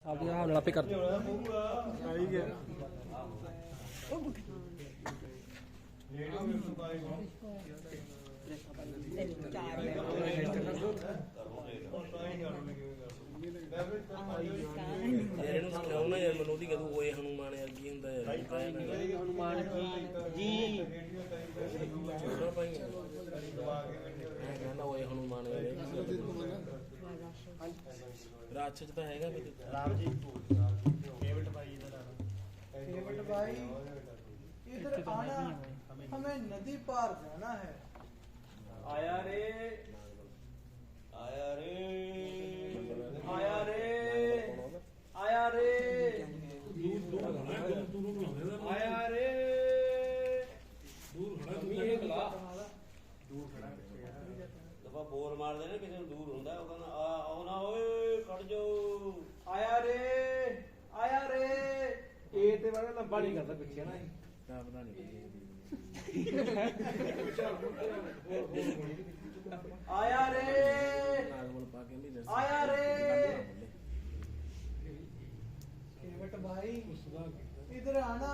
आप हमला पे कर दो। राक्षस तो हैगा राम जी केवट भाई इधर आना, हमें नदी पार जाना है। आया रे आया रे आया रे आया रे आया रे दफा बोर मार देना किसी ਨੂੰ दूर ਹੁੰਦਾ ਉਹ ਕਹਿੰਦਾ ਆਓ ਨਾ ਓਏ ਕੱਢ ਜਾਓ आया रे आया रे ਇਹ ਤੇ ਬੜਾ ਲੰਬਾ ਨਹੀਂ ਕਰਦਾ ਪਿੱਛੇ ਨਾ ਪਤਾ ਨਹੀਂ आया रे आया रे केवट भाई इधर आना,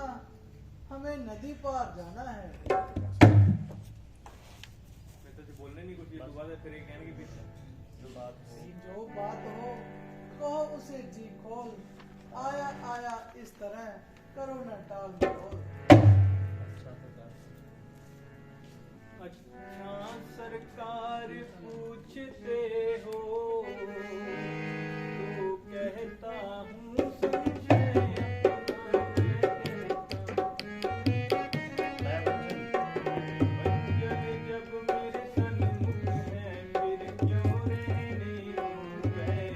हमें नदी पार जाना है। मैं तो बोलने नहीं कुछ दोबारा फिर कहने की जो बात हो कहो उसे जी खोल, आया आया इस तरह करो न टाल मटोल। अच्छा सरकार पूछते हो तो कहता हूँ समझे जब मेरे सन्मुख है फिर क्यों रहने गए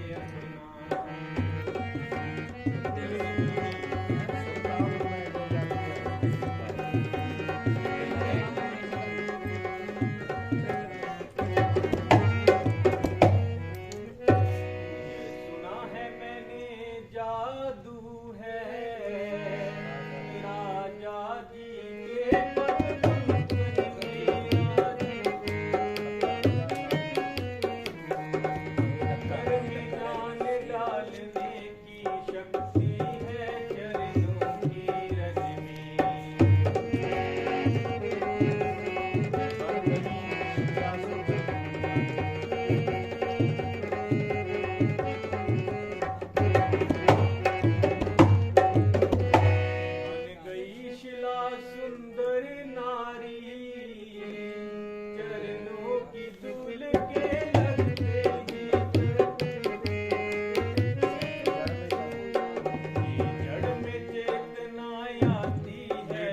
सुना है मैंने जादू है राजा जी के पद घर में जान डालने की शक्ति है चरणों की रज बन गई शिला सुंदर नारी चरणों की धूल के लगते ही जड़ में चेतना आती है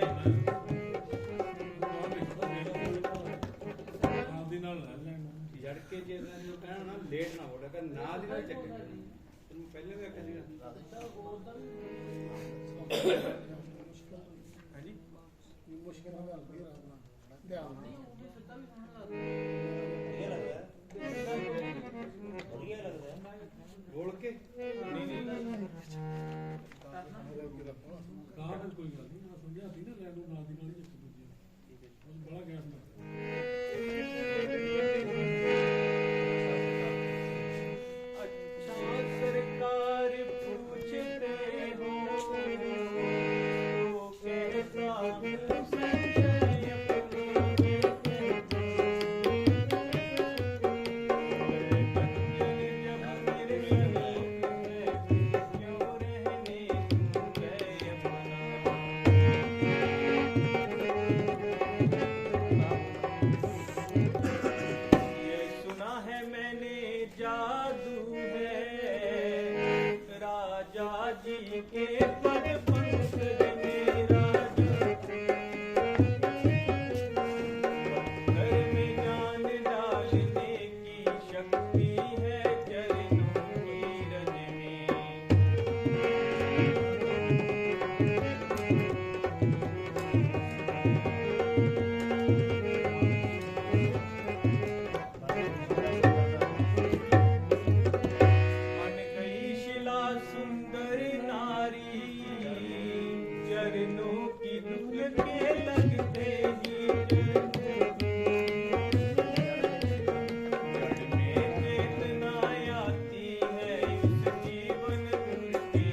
ਜੜ ਕੇ ਜੇ ਇਹਨੂੰ ਕਹਿਣਾ ਨਾ ਲੇਟ ਨਾ ਹੋੜਾ ਕਰ ਨਾਲ ਹੀ ਨਾ ਚੱਕੇ ਤੈਨੂੰ ਪਹਿਲੇ ਵੀ ਆਖਿਆ ਸੀਗਾ ਹਾਂਜੀ मुश्किल में ध्यान ਵਧੀਆ ਲੱਗਦਾ ਬੋਲ ਕੇ ਕਾਹ ਕੋਈ ਗੱਲ ਨਹੀਂ ਨਾ ਸਮਝਿਆ ਸੀ ਨਾ ਲੈ ਲਓ ਨਾਲ ਦੀ ਨਾਲ ਹੀ ਚੱਕ ਦੂਜੀ ਉਹ ਬੜਾ ਗੈਸ ਹੁੰਦਾ अच्छा सरकार पूछते हो तो कहता हूँ संजय अपने जब मेरे समीप है क्यों रहने गए ये सुना है मैंने जादू है राजा जी के पद पंकज में राजू घर में जान डालने की शक्ति है चरणों की रज बन गई शिला सुंदर नारी चरणों की धूल के लगते ही जड़ में चेतना आती है इस जीवन की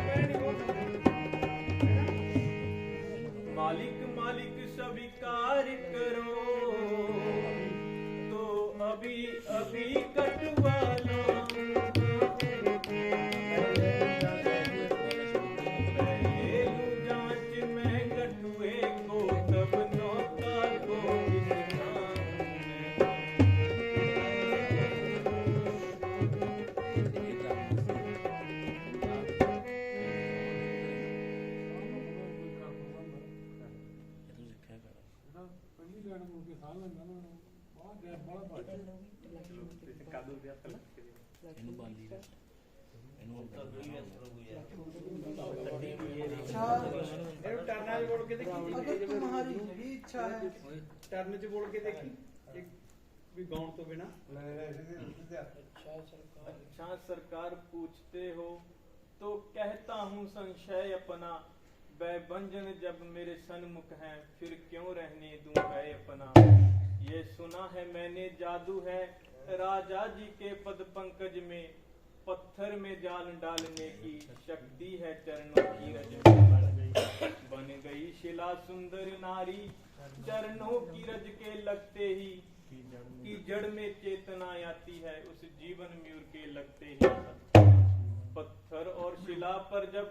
मैं नहीं बोल सकता। मालिक मालिक स्वीकार करो तो अभी अभी कटवा लो। पहले लूं जांच में कटुए को तब नौका को ਪਹਿਲੀ ਲੈਣ ਮੁੜ ਕੇ ਸਾਹ ਲੈਂਦਾ ਨਾ ਬਾਹਰ ਗੈਪ ਬੜਾ ਪਾ ਕਾਦੂ ਦੇ ਹੱਥ ਲੱਗ ਕੇ ਇਹਨੂੰ ਬਾਲੀ ਦਾ ਇਹਨੂੰ ਤਾਂ ਵੀ ਅਸਰ ਹੋ ਗਿਆ अच्छा ਇਹਨੂੰ ਟਰਨਾਂ 'ਚ ਬੋਲ ਕੇ ਦੇਖੀ अगर तुम्हारी यही इच्छा है ਟਰਨ 'ਚ ਬੋਲ ਕੇ ਦੇਖੀ ਇੱਕ ਵੀ ਗਾਉਣ ਤੋਂ ਬਿਨਾ अच्छा सरकार पूछते हो तो कहता हूँ संशय अपना। व्यंजन जब मेरे सन्मुख हैं फिर क्यों रहने दूं भय अपना। ये सुना है मैंने जादू है राजा जी के पद पंकज में। पत्थर में जाल डालने की शक्ति है चरणों की रज में। बन गई शिला सुंदर नारी चरणों की रज के लगते ही की जड़ में चेतना आती है उस जीवन मयूर के लगते ही। पत्थर और शिला पर जब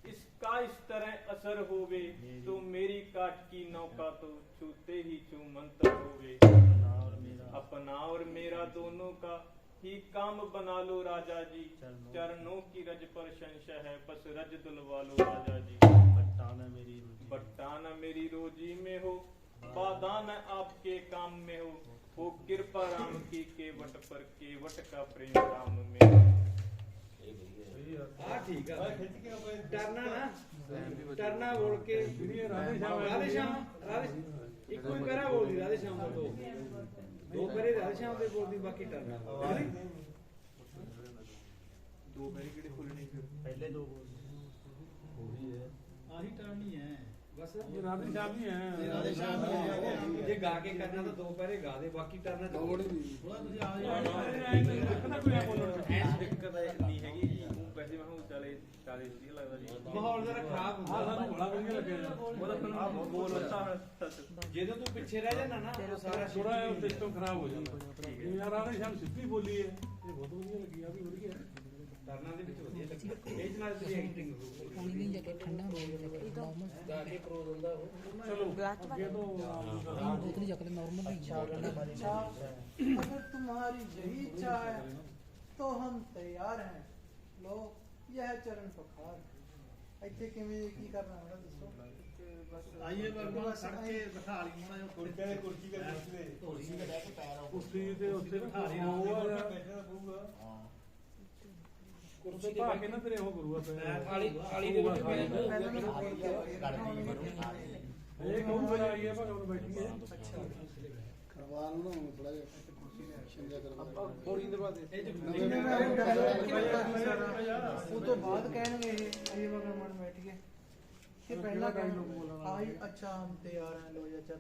इसका इस तरह असर होवे तो मेरी काट की नौका तो छूते ही छू मंत्र होवे। अपना और मेरा दोनों का ही काम बना लो राजा जी। चरणों की रज पर संशय है बस रज दुलवा लो राजा जी। बट्टाना मेरी रोजी में हो बाधा न आपके काम में हो कृपा राम की केवट पर केवट का प्रेम राम में। हाँ ठीक है टरना ना टरना बोल के राधे श्याम एक कोई पैरा बोल दी राधे श्याम दो पैरे राधे श्याम दे बोल दी बाकी टरना दो पैरे किड़े खुलने पहले दो बोल ਆਹੀ ਟਰਨੀ ਹੈ बस ਇਹ ਰਾਧੇ ਸ਼ਾਮ ਹੀ ਹੈ ਜੇ ਗਾ ਕੇ ਕਰਨਾ ਤਾਂ ਦੋ ਪੈਰੇ ਗਾ ਦੇ ਬਾਕੀ ਟਰਨਾ ਥੋੜਾ ਤੁਸੀਂ ਆ देखना कोई बोलो ऐस दिक्कत नहीं हैगी वैसे मैं चले 40 ਵਧੀਆ ਲੱਗਦਾ ਜੀ। ਮਾਹੌਲ ਜ਼ਰਾ ਖਰਾਬ ਹਾਂ ਹੁੰਦਾ ਸਾਨੂੰ ਬੜਾ ਵਧੀਆ ਲੱਗਿਆ ਉਹਦਾ ਫਿਰ ਬੋਲ ਅੱਛਾ ਜਦੋਂ ਤੂੰ ਪਿੱਛੇ ਰਹਿ ਜਾਣਾ ਨਾ ਉਹ ਸਾਰਾ ਥੋੜਾ ਜਿਹਾ ਸਿਸਟਮ ਖਰਾਬ ਹੋ ਜਾਂਦਾ ਇਹ ਯਾਰ ਰਾਧੇ ਸ਼ਾਮ ਸਿੱਧੀ ਬੋਲੀ ਹੈ ਇਹ ਬਹੁਤ ਵਧੀਆ ਲੱਗੀ ਆ ਵੀ ਵਧੀਆ ਟਰਨਾ ਦੇ ਵਿੱਚ ਵਧੀਆ ਲੱਗਦਾ ਇਹ ਚ ਨਾਲ ਤੇਰੀ ਐਕਟਿੰਗ ਪਾਣੀ ਨਹੀਂ ਜਾ ਕੇ ਠੰਡਾ ਹੋ ਗਿਆ ਗਾ ਕੇ ਪ੍ਰੋਜ਼ ਹੁੰਦਾ ਉਹ ਚਲੋ ਅੱਗੇ ਤੋਂ ਉਤਨੀ ਜਾ ਕੇ ਨਾਰਮਲ ਨਹੀਂ अच्छा अगर तुम्हारी यही इच्छा है तो हम तैयार हैं। लो यह चरण पखार। ਇੱਥੇ ਕਿਵੇਂ ਕੀ ਕਰਨਾ ਹੋਣਾ ਦੱਸੋ। ਆਈਏ ਵਰਗਾ ਸੜ ਕੇ ਬਿਠਾ ਲਈ ਮੋਣਾ ਜੋ ਕੁਰਸੀ ਤੇ ਕੁਰਸੀ ਤੇ ਉੱਥੇ ਬਿਠਾ ਲਈ ਬੈਠਣਾ ਪਊਗਾ। ਕੁਰਸੀ ਪਾ ਕੇ ਨਾ ਤੇਰੇ ਉਹ ਗੁਰੂਆ ਪੈ ਥਾਲੀ ਦੇ ਵਿੱਚ ਪਹਿਲਾਂ ਇਹ ਕੌਣ ਬਣਾ ਰਹੀ ਹੈ ਭਗਵਾਨ ਬੈਠੀ ਹੈ ਕਰਵਾ ਲਓ ਨਾ ਥੋੜਾ ਜਿਹਾ ਸ਼ਿੰਜਾ ਕਰਵਾ ਥੋੜੀ ਦੇਰ ਬਾਅਦ ਉਹ ਤੋਂ ਬਾਅਦ ਕਹਿਣਗੇ ਇਹ ਵਗਰ ਮਨ ਬੈਠ ਗਏ ਕਿ ਪਹਿਲਾਂ ਕਹਿਣਗੇ ਆਹੀ ਅੱਛਾ ਹਮ ਤਿਆਰ हैं लो या चल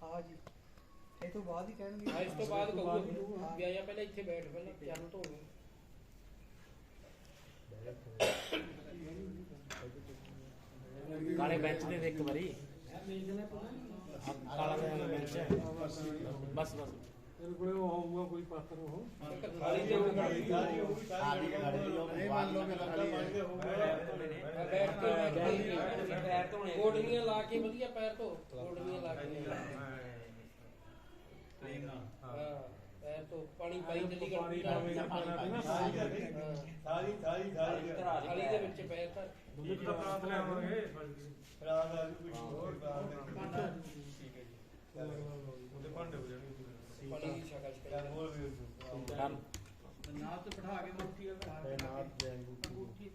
ਆ ਜੀ ਇਹ ਤੋਂ ਬਾਅਦ ਹੀ ਕਹਿਣਗੇ ਇਸ ਤੋਂ ਬਾਅਦ ਕਹੂਗਾ ਵੀ ਆਇਆ ਪਹਿਲਾਂ ਇੱਥੇ ਬੈਠ ਪਹਿਲਾਂ ਚਰਨ ਧੋ ਲਓ ਕਾਲੇ ਬੈਂਚ ਤੇ ਇੱਕ ਵਾਰੀ ਕਾਲਾ ਬੈਂਚ ਹੈ ਬਸ ਤੇਰੇ ਕੋਲੇ ਉਹ ਹੋਊਗਾ ਕੋਈ ਪਾਤਰ ਉਹ ਖਾਲੀ ਦੇ ਬੈਠ ਕੇ ਪੈਰ ਧੋਣੇ ਕੋਟੀਆਂ ਲਾ ਕੇ ਵਧੀਆ ਪੈਰ ਧੋ ਕੋਟੀਆਂ ਲਾ ਕੇ ਹਾਂ ਪੈਰ ਧੋ ਪਾਣੀ ਪਾਈ ਜਲਦੀ ਪਾਣੀ ਪਾਵੇਂਗਾ ਸਾਰੀ ਥਾਲੀ ਦੇ ਵਿੱਚ ਪੈਰ ਧਰ ਦੁੱਧ ਦਾ ਪ੍ਰਾਂਤ ਲਿਆਵਾਂਗੇ ਰਾਤ ਆ ਕੁਝ ਹੋਰ ਬਾਤ ਠੀਕ ਹੈ ਜੀ ਉਹਦੇ ਭਾਂਡੇ ਹੋ ਜਾਣਗੇ ਪਾਣੀ ਦੀ ਸ਼ਕਲ ਹੈ ਹੋਰ ਵੀ ਨਾਲ ਤੇ ਬਿਠਾ ਕੇ ਮੁੱਠੀ ਨਾਥ ਜੈ ਅੰਗੂਠੀ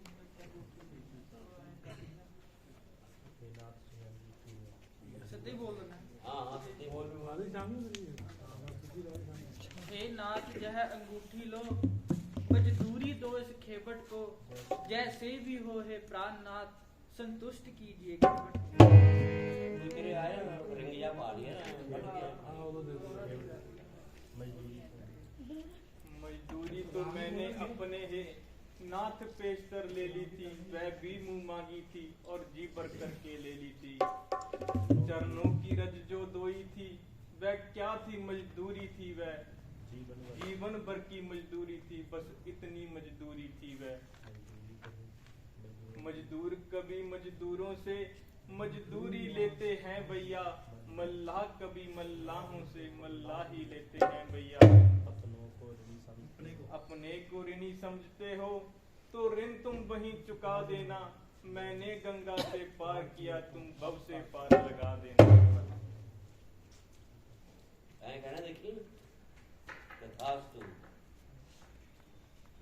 ਸਿੱਧੇ ਹੀ ਬੋਲ ਦੇਣਾ ਹਾਂ ਸਿੱਧੀ ਬੋਲ ਵੀ ਰਾਧੇ ਸ਼ਾਮ ਹੀ ਮੇਰੀ हे नाथ जह अंगूठी लो मजदूरी दो इस खेबट को जैसे भी हो है प्राण नाथ संतुष्ट कीजिए खेबट को। ਤੇਰੇ ਆਇਆ ਰਿੰਗ ਜਾ ਪਾ ਲਿਆ ਵੱਢ ਗਿਆ ਹਾਂ ਉਹ ਦੇ ਦੋ मजदूरी तो मैंने अपने ही नाथ पेशतर ले ली थी, वह भी मुंह मांगी थी और जी भर करके ले ली थी। चरणों की रज जो दोई थी, वह क्या थी मजदूरी थी, वह जीवन भर की मजदूरी थी, बस इतनी मजदूरी थी वह। मजदूर कभी मजदूरों से मजदूरी लेते हैं भैया, मल्लाह कभी मल्लाहों से मल्लाह ही लेते हैं भैया। अपने को ऋणी समझते हो तो ऋण तुम वहीं चुका देना, मैंने गंगा से पार किया तुम भव से पार लगा देना। कहना देखी तथास्तु।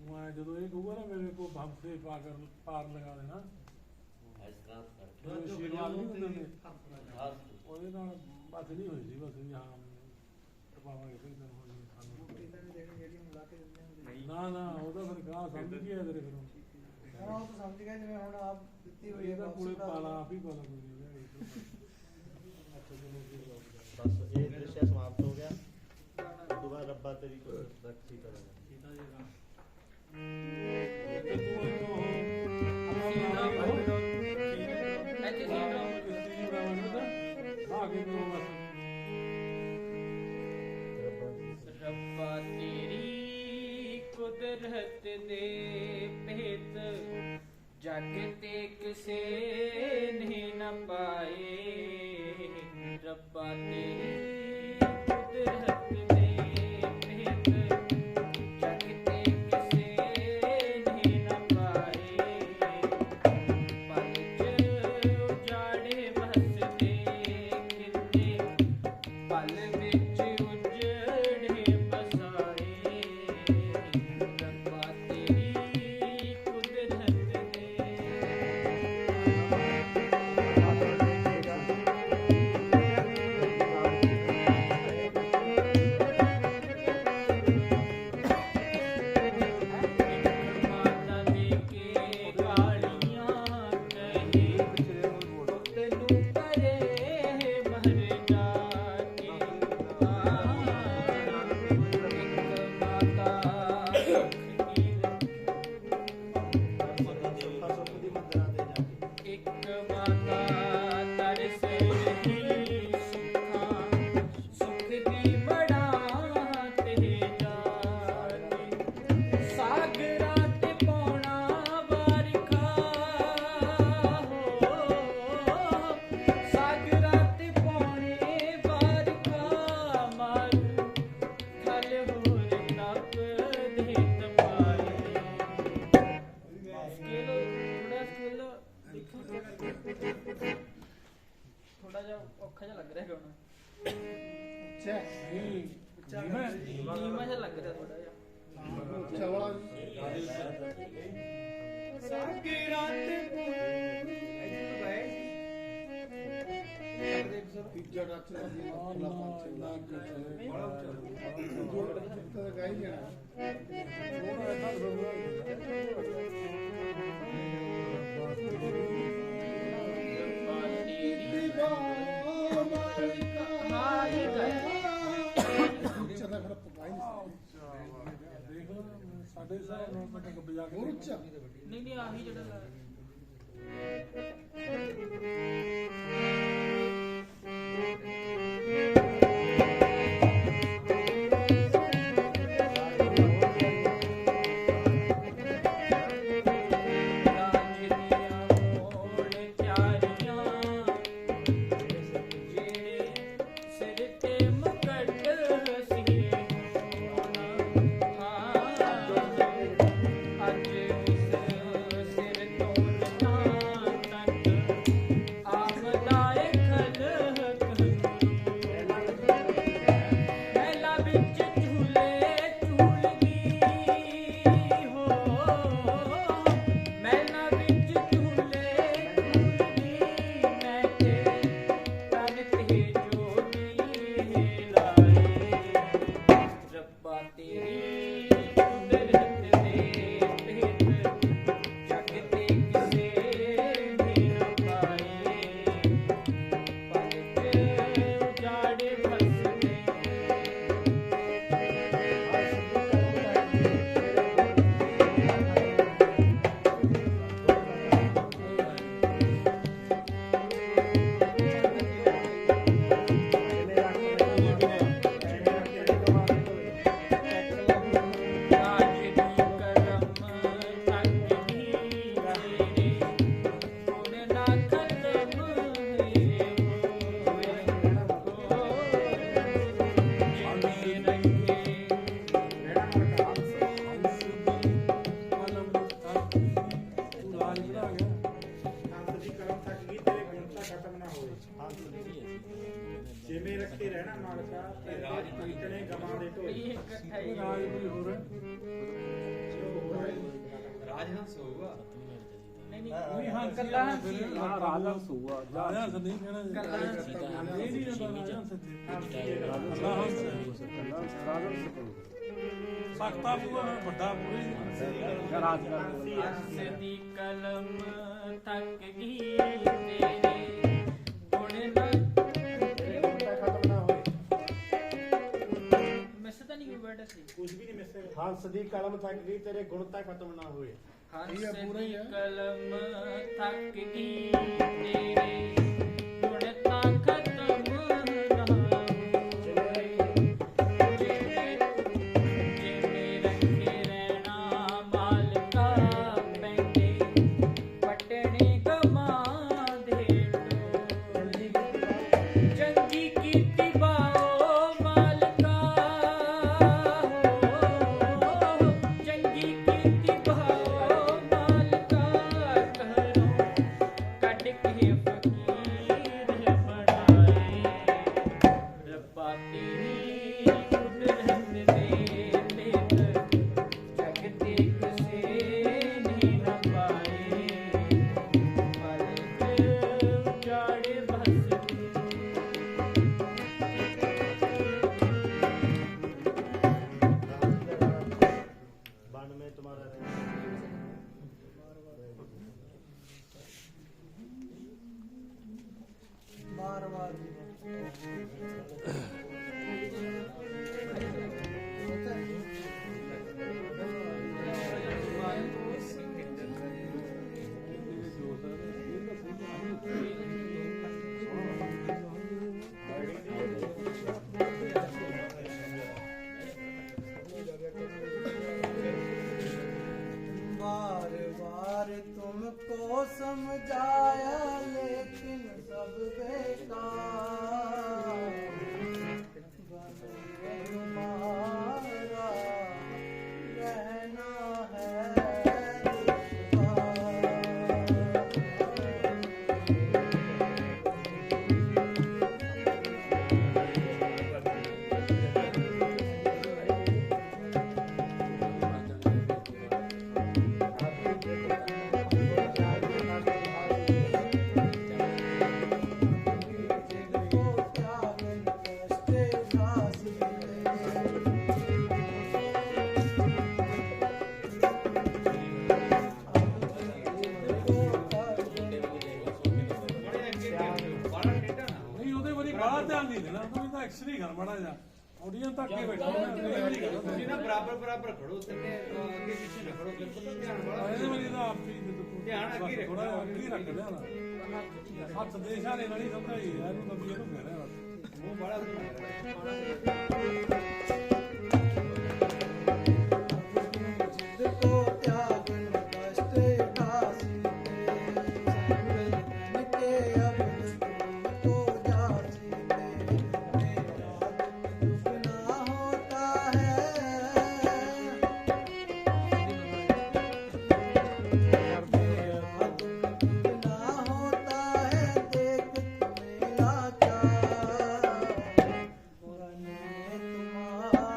मैं जो एक हुआ ना मेरे को भव से पार लगा देना, इस तरह जो आशीर्वाद नहीं होते थे तथास्तु। ਉਹਦੇ ਨਾਲ ਬਾਤ ਨਹੀਂ ਹੋਈ ਸੀ ਬਸ ਵੀ ਹਾਂ ਪਾਵਾਂਗੇ ਫਿਰ ਦਿਨ ਹੋ ਜਾਵੇ ਸਾਨੂੰ ਨਾ ਨਾ ਉਹਦਾ ਫਿਰ ਕਹਾ ਸਮਝ ਗਿਆ ਤੇਰੇ ਫਿਰ ਹਾਂ ਉਹ ਤਾਂ ਸਮਝ ਗਿਆ ਜਿਵੇਂ ਹੁਣ ਆਪ ਦਿੱਤੀ ਹੋਈ ਹੈ ਇਹਦਾ ਵਾਪਸ ਕੋਲੇ ਭਰਾ ਪਾਲਾ ਦਿਓ। ਆਪ ਹੀ ਪਾਲਾ ਕੋਈ ਨਹੀਂ ਅੱਛਾ ਚਲੋ ਫਿਰ बस ये दृश्य समाप्त हो गया। दोबारा रब्बा तेरी को रखी करेगा। ਤੇ ਤੂੰ ਇਹਨੂੰ आगे करो बस रब्बा तेरी कुदरत दे भेद जागते किसे नहीं न पाए। रब्बा तेरी कुदरत दे भेद जागते किसे नहीं न पाए। पल उजाड़े बसते कितने पल विच उजड़े बसाए। रब्बा तेरी कुदरत दे माता दे के कालियां कहे तैनू करे मर जाके। एक माता तरस रही सुखां सुख दी बढ़ाते जाके। सागरा ते पौना बारिखा हो, सागरा ते पौने बारिखा मारू थल होर तप दे तपाए। थोड़ा जिहा औखा जिहा लग ਰਿਹਾ ਗਾਣਾ। अच्छा नहीं ਨੀਵਾਂ ਜਿਹਾ ਲੱਗ ਰਿਹਾ ਥੋੜਾ ਜਿਹਾ। अच्छा वाला ਸਾਗਰਾਂ ਤੇ ਇੱਥੇ ਤੋਂ ਗਏ तीजा डॉक्टर का भी खुला पांच ना बड़ा तो गाई जाना हाँ ये गाया। चला कर पकाई देख लो साढ़े साल में तक बजा के और अच्छा नहीं नहीं आही ਜਿਹੜਾ ਲਾਇਆ। ਅੱਜ ਉਸ ਸਿਰ ਤੋਂ ਰਹਿਣਾ ਮਾਲਕਾ ਤੇ ਰਾਜ ਕੀਤਨੇ ਗਮਾਂ ਦੇ ਢੋਲ ਇਹ ਇਕੱਠਾ ਹੀ ਰਾਜ ਕੋਈ ਹੋਰ ਹੈ ਰਾਜਹੰਸ ਹੋਊਗਾ ਨਹੀਂ ਨਹੀਂ ਨਹੀਂ ਹਾਂ ਕੱਲਾ ਹੰਸੀ ਰਾਜਾ ਸੂਆ ਰਾਜਾ ਨਹੀਂ ਕਹਿਣਾ ਕੱਲਾ ਹੰਸੀ ਇਹ ਨਹੀਂ ਹੁੰਦਾ ਰਾਜਾ ਸੱਚੇ ਸਖਤਾ ਪੂਰਾ ਵੱਡਾ ਪੂਰੀ ਰਾਜ ਹੰਸ ਦੀ ਕਲਮ ਤੱਕ ਗਈ ਤੇਰੇ ਗੁਣ ਨਾ ਖਤਮ ਨਾ ਹੋਏ ਮਿਸ ਤਾਂ ਨਹੀਂ ਹੋਈ ਬੈਠਾ ਸੀ ਕੁਝ ਵੀ ਨਹੀਂ ਮਿਸੇ ਹੰਸ ਦੀ ਕਲਮ ਥੱਕ ਗਈ ਤੇਰੇ ਗੁਣ ਤਾਂ ਖਤਮ ਨਾ ਹੋਏ ਹੰਸ ਦੀ ਕਲਮ ਥੱਕ ਗਈ ਤੇਰੇ ਗੁਣ ਤਾਂ ਖਤਮ ਨਾ ਹੋਏ ਜਿਵੇਂ ਰੱਖੇ ਰਹਿਣਾ ਮਾਲਕਾ ਪੈਂਦੇ ਪਟਣੇ ਗਮਾਂ ਦੇ ਢੋਲ ਚੰਗੀ ਕੀਤੀ ਬਾਓ ਮਾਲਕਾ ਚੰਗੀ ਕੀਤੀ ਬਾਓ ਮਾਲਕਾ ਘਰੋਂ ਕੱਢ ਕੇ ਫਕੀਰ ਬਣਾਏ ਰੱਬਾ ਤੇਰੀ ਕੁਦਰਤ ਦੇ ਲੇਖ ਜਗ ਤੇ ਕਿਸੇ ਨੇ ਨਾ ਪਾਏ ਮਲਕ ਉਜਾੜੇ ਬਸ बन में तुम्हारा बार बार बार बार तुमको समझाया लेकिन सब बेकार बन तुम्हारा रहना है ਨਹੀਂ ਉਹਦੇ ਬਾਰੇ ਬੜਾ ਧਿਆਨ ਨਹੀਂ ਦੇਣਾ ਤੂੰ ਇਹਦਾ ਐਕਸ਼ਨ ਹੀ ਕਰ ਮਾੜਾ ਜਾ ਆਡੀਅנס ਤੱਕ ਕੇ ਬੈਠਾ ਤੁਸੀਂ ਨਾ ਬਰਾਬਰ ਬਰਾਬਰ ਖੜੋ ਤੇ ਅੱਗੇ ਪਿੱਛੇ ਨਾ ਖੜੋ ਬਿਲਕੁਲ ਧਿਆਨ ਵਾਲਾ ਇਹਦੇ ਬਾਰੇ ਤਾਂ ਆਪ ਹੀ ਧਿਆਨ ਅੱਗੇ ਰੱਖੋ। ਥੋੜਾ ਅੱਗੇ ਰੱਖ ਲਿਆ ਹੱਥ ਦੇਸ਼ਾਂ ਨੇ ਨਾਲ ਹੀ ਸਮਝਾਈ ਇਹਨੂੰ ਤਾਂ ਵੀ ਇਹਨੂੰ ਕਹਿਣਾ ਮੂੰਹ ਬੜਾ ਬਣਾ जिसको त्यागन कष्ट उठासी के अब तुमको जासी मेरा दुख ना होता है मेरा दुख ना होता है देख तुम्हें लाचार बने तुम्हारा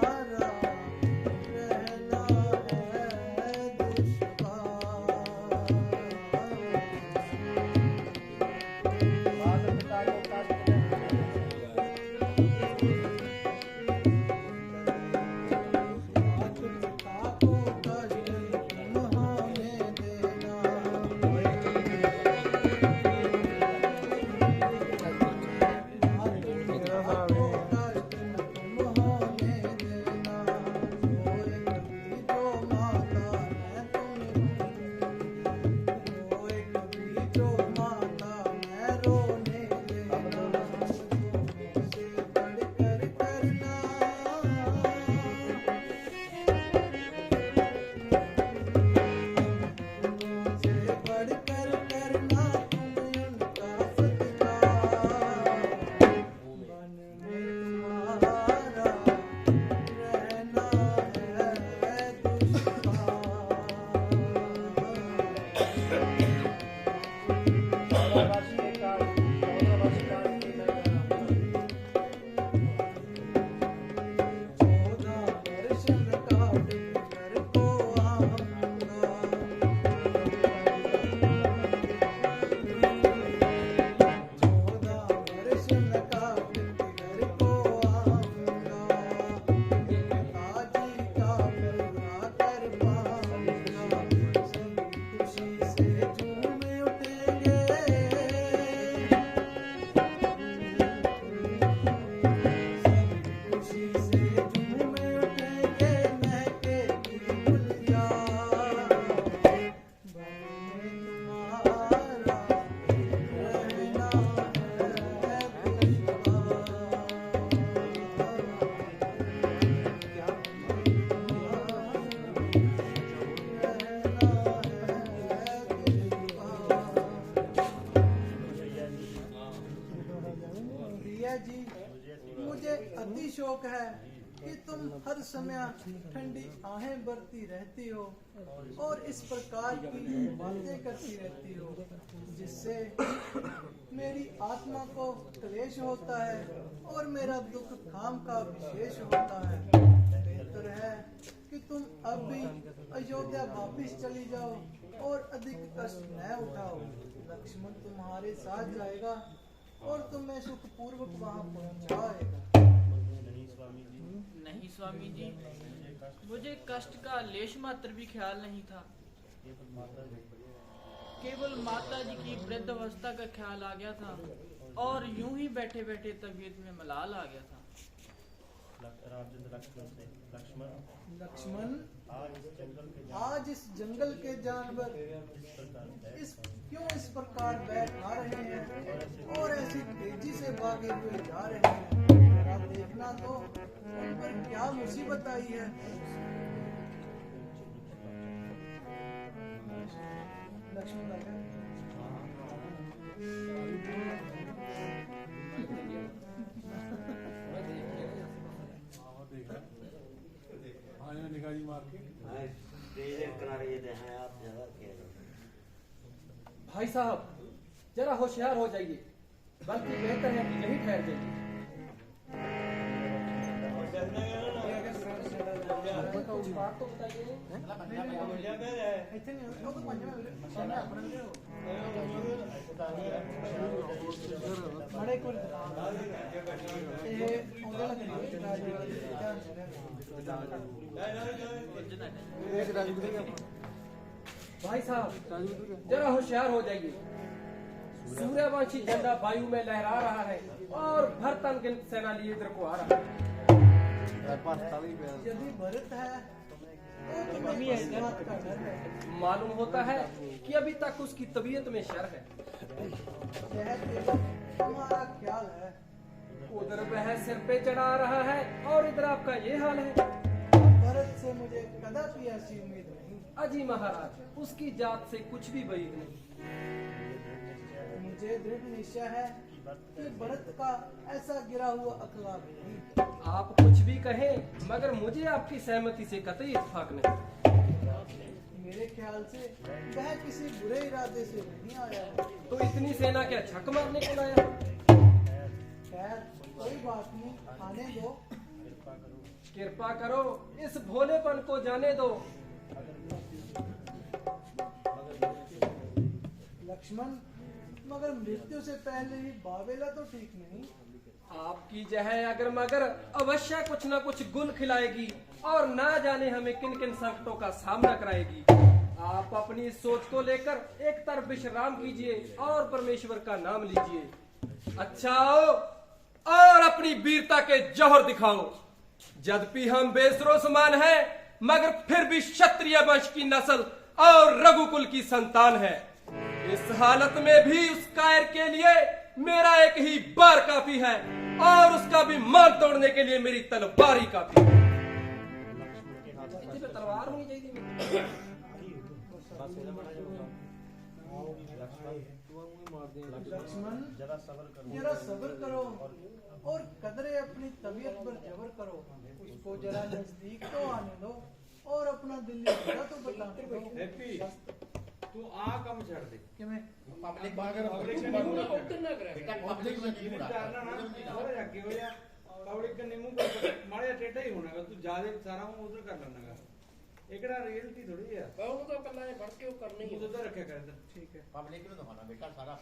शौक है कि तुम हर समय ठंडी आहें भरती रहती हो और इस प्रकार की बातें करती रहती हो जिससे मेरी आत्मा को क्लेश होता है और मेरा दुख खाम का विशेष होता है। बेहतर है कि तुम अब भी अयोध्या वापिस चली जाओ और अधिक कष्ट न उठाओ। लक्ष्मण तुम्हारे साथ जाएगा और तुम्हें सुखपूर्वक वहां पहुंचाएगा। नहीं स्वामी जी, मुझे कष्ट का लेश मात्र भी ख्याल नहीं था। केवल माता जी की वृद्ध अवस्था का ख्याल आ गया था और यूं ही बैठे बैठे तबीयत में मलाल आ गया था। लक्ष्मण, आज इस जंगल के जानवर क्यों इस प्रकार बैठ आ रहे हैं और ऐसी तेजी से भागे हुए जा रहे हैं? जरा देखना तो उन पर क्या मुसीबत आई है। लक्ष्मण आ गया। निगाही मार के किनारे ये हैं आप ज्यादा कह रहे भाई साहब, जरा होशियार हो जाइए, बल्कि बेहतर है कि यहीं ठहर जाइए। कुछ बात तो बताइए। भाई साहब, जरा होशियार हो जाइए। सूर्यवंशी झंडा वायु में लहरा रहा है और भरतन की सेना लिए इधर को आ रहा है। यदि भरत है तो तुम्हें इस बात का डर है। मालूम होता है कि अभी तक उसकी तबीयत में शर है। यह केवल तुम्हारा ख्याल है। उधर वह सिर पे चढ़ा रहा है और इधर आपका ये हाल है। भरत से मुझे कदापि ऐसी उम्मीद नहीं। अजी महाराज, उसकी जात से कुछ भी बैर नहीं। मुझे दृढ़ निश्चय है कि भरत का ऐसा गिरा हुआ अखलाक नहीं। आप कुछ भी कहें, मगर मुझे आपकी सहमति से कतई इत्तेफाक नहीं। मेरे ख्याल से वह किसी बुरे इरादे से नहीं आया है। तो इतनी सेना क्या छक मारने को लाया? खैर, कोई बात नहीं, आने दो। कृपा करो, इस भोलेपन को जाने दो। लक्ष्मण, मगर मृत्यु से पहले ही बाबेला तो ठीक नहीं। आपकी जय अगर मगर अवश्य कुछ न कुछ गुल खिलाएगी और ना जाने हमें किन किन संकटों का सामना कराएगी। आप अपनी सोच को लेकर एक तरफ विश्राम कीजिए और परमेश्वर का नाम लीजिए। अच्छा आओ और अपनी वीरता के जौहर दिखाओ। यद्यपि हम बेसरो समान हैं, मगर फिर भी क्षत्रिय वंश की नस्ल और रघुकुल की संतान है। इस हालत में भी उस कायर के लिए मेरा एक ही बार काफी है और उसका भी मान तोड़ने के लिए मेरी तलवार ही काफी है। तलवार होनी चाहिए। लक्ष्मण, जरा सब्र करो और कदरे अपनी तबीयत पर जबर करो। उसको जरा नजदीक तो आने दो और अपना दिल तो बताने दो। हैप्पी, तू आ कम छड़ दे कि मैं पब्लिक बागर पब्लिक पब्लिक में में डालना ना थोड़ा जाके हो जा। पब्लिक का निमू का मारे टेढ़ा ही होना का, तू ज्यादा सारा हूं उधर कर लेना का। एकड़ा रियलिटी थोड़ी है। कहूं तो पल्ला है बढ़ के वो करने तू उधर रखे कर इधर। ठीक है। पब्लिक में तो होना बेटा सारा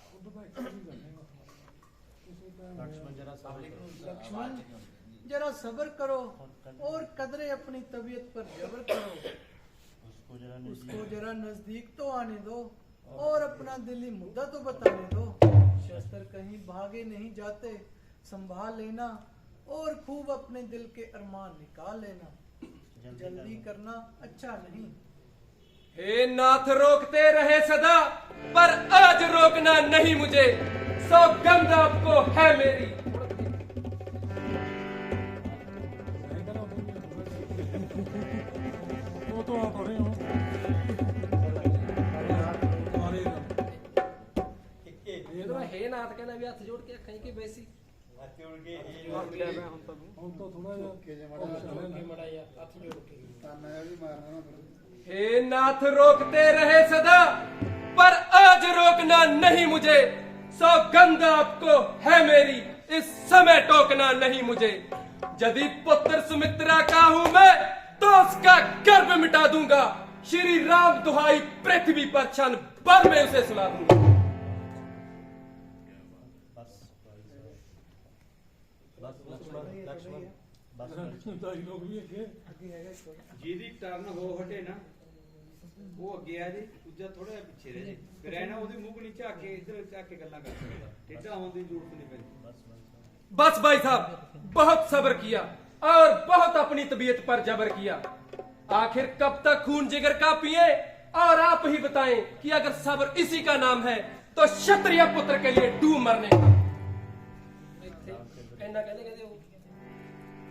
लक्ष्मण, जरा सब्र करो और कदरे अपनी तबीयत पर जबर करो। उसको जरा नजदीक तो आने दो और अपना दिली मुद्दा तो बताने दो। शस्त्र कहीं भागे नहीं जाते, संभाल लेना और खूब अपने दिल के अरमान निकाल लेना। जल्दी करना अच्छा नहीं। हे नाथ, रोकते रहे सदा, पर आज रोकना नहीं मुझे। सौगंध आपको है मेरी। वो तो आप हो रहे हो। हे नाथ कहना भी हाथ जोड़ के कहीं की वैसी ਹੱਥ ਜੋੜ ਕੇ ਇਹ ਹੁਣ ਤਾਂ ਥੋੜਾ ਜਿਹਾ ਕਿ ਜੇ ਮੜਾ ਹੱਥ ਜੋੜ ਕੇ ਤਾਨਾ ਵੀ ਮਾਰਨਾ ਨਾ ਫਿਰ। हे नाथ रोकते रहे सदा पर आज रोकना नहीं मुझे, सौगंध आपको है मेरी इस समय टोकना नहीं मुझे। यदि पुत्र सुमित्रा का हूं मैं तो उसका गर्भ मिटा दूंगा, श्री राम दुहाई पृथ्वी पर क्षण भर में उसे सुला दूंगा। ਦਾਈ ਲੋਕ ਵੀ ਅੱਗੇ ਜਿਹਦੀ ਟਰਨ ਹੋ ਹਟੇ ਨਾ ਉਹ ਅੱਗੇ ਆ ਜੇ, ਦੂਜਾ ਥੋੜਾ ਜਿਹਾ ਪਿੱਛੇ ਰਹਿ ਜੇ। ਫਿਰ ਐ ਨਾ ਉਹਦੇ ਮੂੰਹ ਕਣੀ ਝਾਕ ਕੇ ਇੱਧਰ ਝਾਕ ਕੇ ਗੱਲਾਂ ਕਰ ਸਕਦਾ, ਟੇਢਾ ਹੋਣ ਦੀ ਜ਼ਰੂਰਤ ਨਹੀਂ ਪੈਂਦੀ। बस भाई साहब बहुत सब्र किया और बहुत अपनी तबीयत पर जबर किया, आखिर कब तक खून जिगर का पिए। और आप ही बताएं कि अगर सब्र इसी का नाम है तो क्षत्रिय पुत्र के लिए डूब मरने का।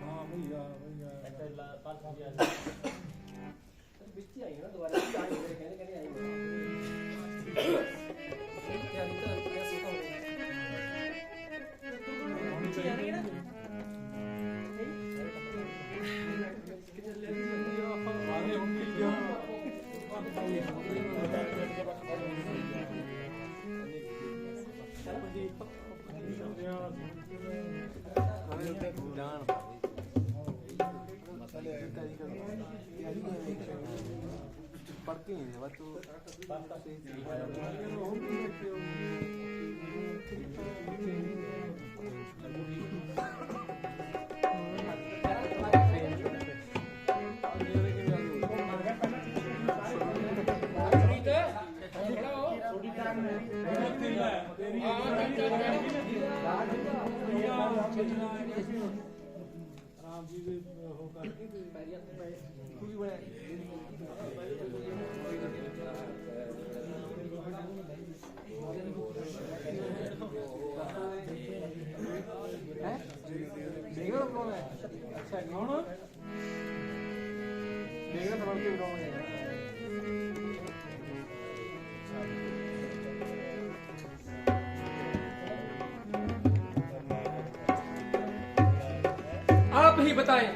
ਹਾਂ ਭਈਆ ਭਈਆ ਆਲੇ ਹੁਣ ਕੀ ਗਿਆ ਰਾਮ ਜੀ ਦੇ ਉਹ ਕਰਕੇ आप ही बताएं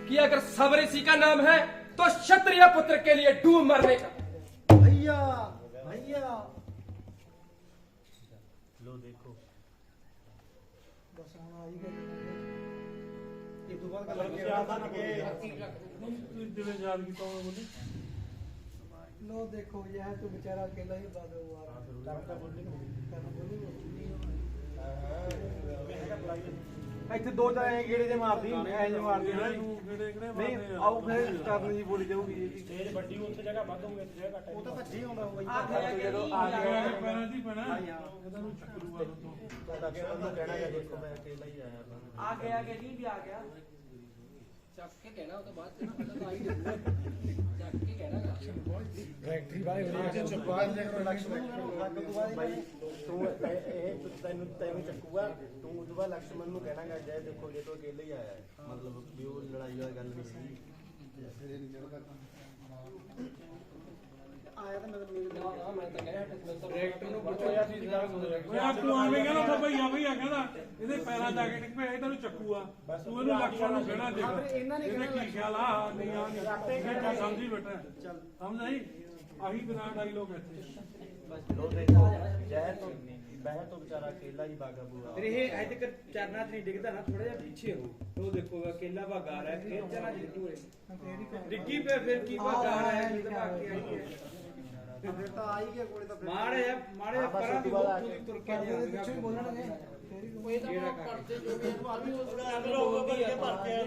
कि अगर सब्र इसी का नाम है तो क्षत्रिय पुत्र के लिए डूब मरने का। भैया भैया लो देखो बस हम आ ही गए। ਇਹ ਤੋਂ ਬਾਅਦ कलर के आता ना के ਜਿਵੇਂ ਯਾਦ ਕੀਤਾ ਉਹ ਬੋਲੀ लो देखो यह तो बेचारा अकेला ही बात हुआ ਇੱਥੇ ਦੋ ਤਾਂ ਐ ਗੇੜੇ ਜੇ ਮਾਰਦੀ ਐ ਜੇ ਮਾਰਦੀ ਹੈ ਕਿਹੜੇ ਕਿਹੜੇ ਨਹੀਂ ਆਉ ਫਿਰ ਕਰਨ ਜੀ ਬੋਲੀ ਜਾਊਗੀ तेरे बड्डी ਉੱਥੇ ਜਗ੍ਹਾ ਵੱਧ ਹੋਊਗੀ ਇੱਥੇ ਜਗ੍ਹਾ ਘੱਟ वो तो भज्जी होगा वो ਜਦੋਂ ਆ ਗਿਆ ਪੈਣਾ ਦੀ ਪੈਣਾ ਇਹਨਾਂ ਨੂੰ ਚੱਕਰੂਗਾ ਤੋਂ लक्ष्मण ਨੂੰ ਕਹਿਣਾ ਹੈ ਦੇਖੋ ਮੈਂ ਅਕੇਲਾ ਹੀ ਆਇਆ आ गया कि नहीं भी आ गया ਚੱਕ ਕੇ ਕਹਿਣਾ ਉਹ ਤੋਂ ਬਾਅਦ ਤੈਨੂੰ ਪਤਾ ਤਾਂ ਆਈ ਜਾਊਗਾ। ਚੱਕ ਕੇ ਕਹਿਣਾ ਫੈਕਟਰੀ ਬਾਈ ਹੋਣੀ ਚੁੱਪ ਕਰ ਜੇ ਕਰੋ ਲక్ష్ਮਣ ਭਾਈ ਤੂੰ ਇਹ ਤੈਨੂੰ ਚੱਕੂਗਾ ਤੂੰ ਉਸ ਤੋਂ ਬਾਅਦ ਲక్ష్మణ ਨੂੰ ਕਹਿਣਾਗਾ ਜੈ ਦੇਖੋ ਜੇ ਤੂੰ ਅਕੇਲਾ ਹੀ ਆਇਆ ਹੈ ਮਤਲਬ ਵੀ ਉਹ ਲੜਾਈ ਵਾਲੀ ਗੱਲ ਨਹੀਂ ਸੀ ਫਿਰ ਇਹ ਨਹੀਂ ਚੜਦਾ आया था मतलब ਮੈਂ ਤਾਂ ਕਹਿਆ ਡਾਇਰੈਕਟਰ ਨੂੰ ਪੁੱਛੋ ਯਾਰ ਚੀਜ਼ ਦਾ ਓਏ ਆ ਤੂੰ ਆਵੇਂ ਕਹਿੰਦਾ ਤਾਂ ਭਈਆ ਭਈਆ ਕਹਿੰਦਾ ਇਹਦੇ ਪੈਰਾਂ ਜਾ ਕੇ ਟਿਕ ਪਿਆ ਇਹ ਤੈਨੂੰ ਚੱਕੂਗਾ ਤੂੰ ਇਹਨੂੰ ਲక్ష్మణ ਨੂੰ ਕਹਿਣਾ ਦੇਖ ਇਹਨੇ ਕੀ ਖਿਆਲ ਆ ਨਹੀਂ ਆ ਨਹੀਂ ਸਮਝੀ ਬੈਠਾ ਚੱਲ ਸਮਝ ਆਈ ਆਹੀ ਬਿਨਾ ਡਾਇਲੋਗ ਇੱਥੇ ਲੋ ਦੇਖੋ ਜੈ ਤੋਂ ਬਹਿ ਤੋਂ ਵਿਚਾਰਾ ਅਕੇਲਾ ਹੀ ਬਾਗਾ ਬੂਆ ਫਿਰ ਇਹ ਅੱਜ ਤੱਕ ਚਰਨਾਂ 'ਚ ਨਹੀਂ ਡਿੱਗਦਾ ਨਾ ਥੋੜਾ ਜਿਹਾ ਪਿੱਛੇ ਹੋ ਉਹ ਦੇਖੋ ਅਕੇਲਾ ਭਾਗਾ ਆ ਰਿਹਾ ਫਿਰ ਚਰਨਾਂ 'ਚ ਡਿੱਗੂਏ ਡਿੱਗੀ ਪਏ ਫਿਰ ਕੀ ਭਾਗਾ ਆ ਰਿਹਾ ਹੈ ਤਾਂ ਬਾਕੀ ਆਈ ਹੈ फिर तो आ ही गया कोई तो ਮਾੜੇ ਪਰਾਂ ਦੀ ਬਹੁਤ ਦੂਰੀ ਤੁਰ ਕੇ ਜਾਊਗਾ कुछ भी बोलना नहीं ਜਿਹੜਾ ਕਰਕੇ ਅੰਦਰ ਹੋਊਗਾ ਭਰ ਕੇ